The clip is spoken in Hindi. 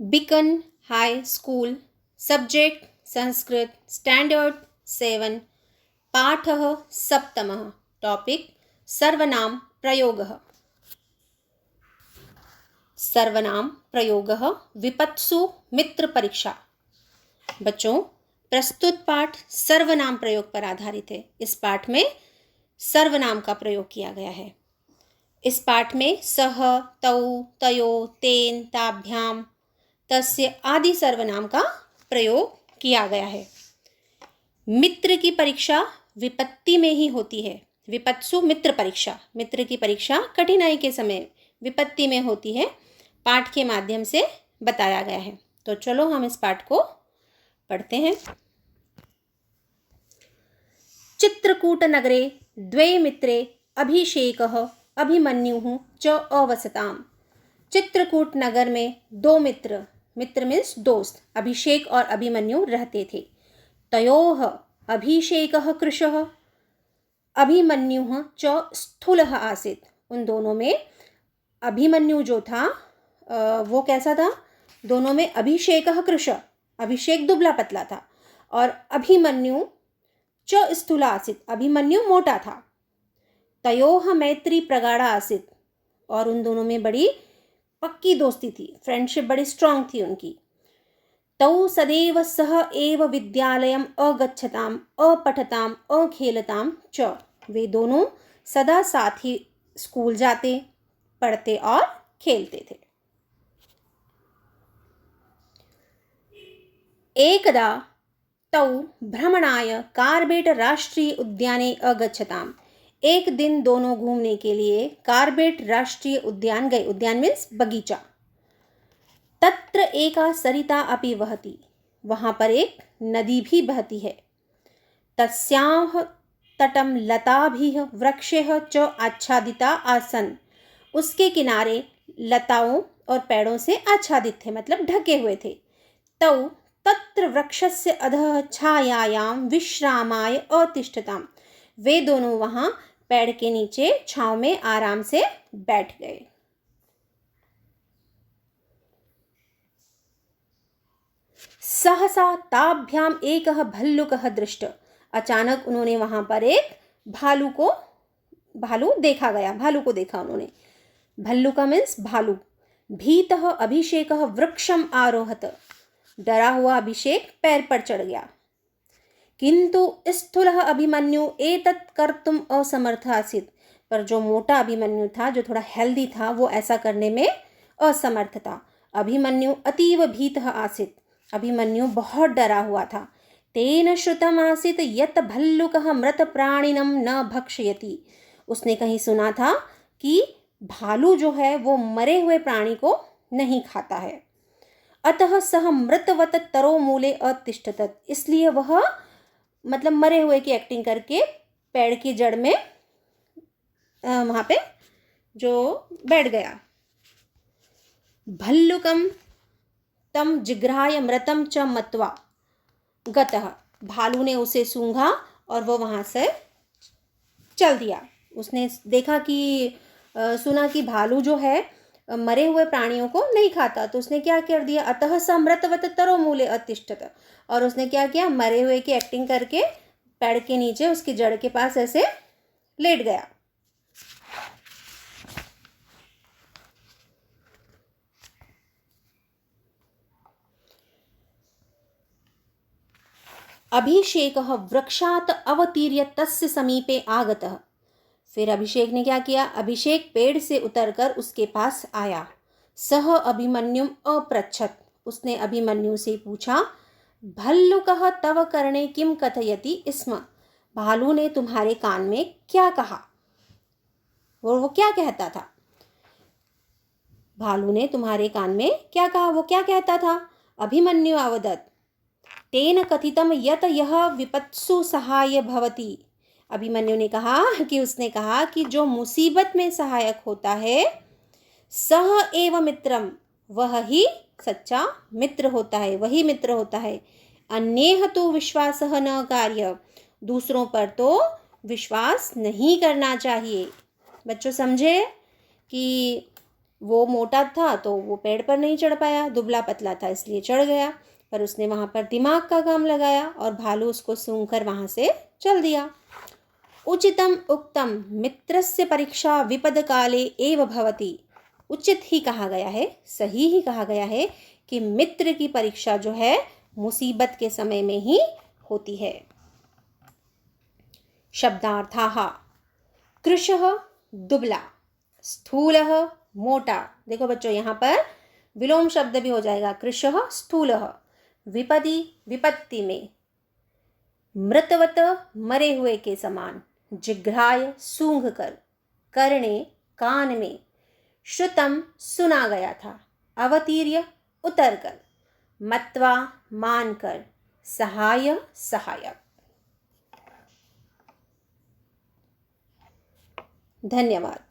बिकन high school, subject Sanskrit, standard 7, पाठः सप्तमः, टॉपिक सर्वनाम प्रयोगः। सर्वनाम प्रयोगः विपत्सु मित्र परीक्षा। बच्चों, प्रस्तुत पाठ सर्वनाम प्रयोग पर आधारित है। इस पाठ में सर्वनाम का प्रयोग किया गया है। इस पाठ में सह, तौ, तयो, तेन, ताभ्याम, तस्य आदि सर्वनाम का प्रयोग किया गया है। मित्र की परीक्षा विपत्ति में ही होती है। विपत्सु मित्र परीक्षा, मित्र की परीक्षा कठिनाई के समय विपत्ति में होती है, पाठ के माध्यम से बताया गया है। तो चलो हम इस पाठ को पढ़ते हैं। चित्रकूट नगरे द्वे मित्रे अभिषेकः अभिमन्युः च अवसताम। चित्रकूट नगर में दो मित्र, मित्र मीन्स दोस्त, अभिषेक और अभिमन्यु रहते थे। तयोः अभिषेकः कृशः अभिमन्युः च स्थूलः आसीत्। उन दोनों में अभिमन्यु जो था वो कैसा था? दोनों में अभिषेकः कृश, अभिषेक दुबला पतला था, और अभिमन्यु च स्थूल आसीत्, अभिमन्यु मोटा था। तयोः मैत्री प्रगाढ़ा आसीत्, और उन दोनों में बड़ी पक्की दोस्ती थी, फ्रेंडशिप बड़ी स्ट्रांग थी उनकी। तौ सदैव सह एव विद्यालयम् अगच्छताम् अपठताम् अखेलताम् च। वे दोनों सदा साथ ही स्कूल जाते, पढ़ते और खेलते थे। एकदा तौ भ्रमणाय कार्बेट राष्ट्रीय उद्याने अगच्छताम्। एक दिन दोनों घूमने के लिए कार्बेट राष्ट्रीय उद्यान गए। उद्यान मीन्स बगीचा। तत्र एका सरिता अपि वहति, वहाँ पर एक नदी भी बहती है। तस्याः तटं लताभिः वृक्षैः च आच्छादिता आसन्। उसके किनारे लताओं और पेड़ों से आच्छादित थे, मतलब ढके हुए थे। तौ तत्र वृक्षस्य अधः छायायां विश्रामाय अतिष्ठताम्। वे दोनों वहाँ पेड़ के नीचे छांव में आराम से बैठ गए। सहसा ताभ्याम एकः भल्लुकः दृष्ट। अचानक उन्होंने वहां पर एक भालू देखा गया, भालू को देखा उन्होंने। भल्लुका मीन्स भालू। भीतः अभिषेकः वृक्षम आरोहत। डरा हुआ अभिषेक पैर पर चढ़ गया। किंतु स्थूलः अभिमन्यु एतत् कर्तुम् असमर्थ आसीत्। पर जो मोटा अभिमन्यु था, जो थोड़ा हेल्दी था, वो ऐसा करने में असमर्थ था। अभिमन्यु अतीव भीतः आसीत्। अभिमन्यु बहुत डरा हुआ था। तेन श्रुतम् आसीत् यत् भल्लुकः मृत प्राणिनं न भक्षयति। उसने कहीं सुना था कि भालू जो है वो मरे हुए प्राणी को नहीं खाता है। अतः सह मृतवत तरो मूले अतिष्ठत। इसलिए वह मतलब मरे हुए की एक्टिंग करके पेड़ की जड़ में वहां पे जो बैठ गया। भल्लुकम तम जिग्राय मृतम च मत्वा गतः। भालू ने उसे सूंघा और वो वहां से चल दिया। उसने देखा कि सुना कि भालू जो है मरे हुए प्राणियों को नहीं खाता, तो उसने क्या कर दिया? अतः स मृतवत तरो मूले अतिष्ठत। और उसने क्या किया? मरे हुए की एक्टिंग करके पेड़ के नीचे उसकी जड़ के पास ऐसे लेट गया। अभिषेकः वृक्षात् अवतीर्य तस्य समीपे आगतः। फिर अभिषेक ने क्या किया? अभिषेक पेड़ से उतरकर उसके पास आया। सह अभिमन्युम अपृच्छत्। उसने अभिमन्यु से पूछा, भल्लुकः तव कर्णे किम कथयति स्म। भालू ने तुम्हारे कान में क्या कहा? वो क्या कहता था? भालू ने तुम्हारे कान में क्या कहा? वो क्या कहता था? अभिमन्यु अवदत् तेन कथितम यत यह विपत्सु सहाय भवति। अभिमन्यु ने कहा कि उसने कहा कि जो मुसीबत में सहायक होता है, सह एव मित्रम, वह ही सच्चा मित्र होता है, वही मित्र होता है। अन्येह तो विश्वासः न कार्य। दूसरों पर तो विश्वास नहीं करना चाहिए। बच्चों समझे कि वो मोटा था तो वो पेड़ पर नहीं चढ़ पाया, दुबला पतला था इसलिए चढ़ गया, पर उसने वहाँ पर दिमाग का काम लगाया और भालू उसको सूंघकर वहाँ से चल दिया। उचितम उक्तम मित्रस्य परीक्षा विपद काले एव भवति। उचित ही कहा गया है, सही ही कहा गया है कि मित्र की परीक्षा जो है मुसीबत के समय में ही होती है। शब्दार्थाः। कृशः दुबला, स्थूलः मोटा। देखो बच्चों यहाँ पर विलोम शब्द भी हो जाएगा, कृशः स्थूलः। विपदि विपत्ति में, मृतवत मरे हुए के समान, जिघ्राय सूंघ कर, कर्णे कान में, श्रुतम सुना गया था, अवतीर्य उतर कर, मत्वा मानकर, सहाय सहायक। धन्यवाद।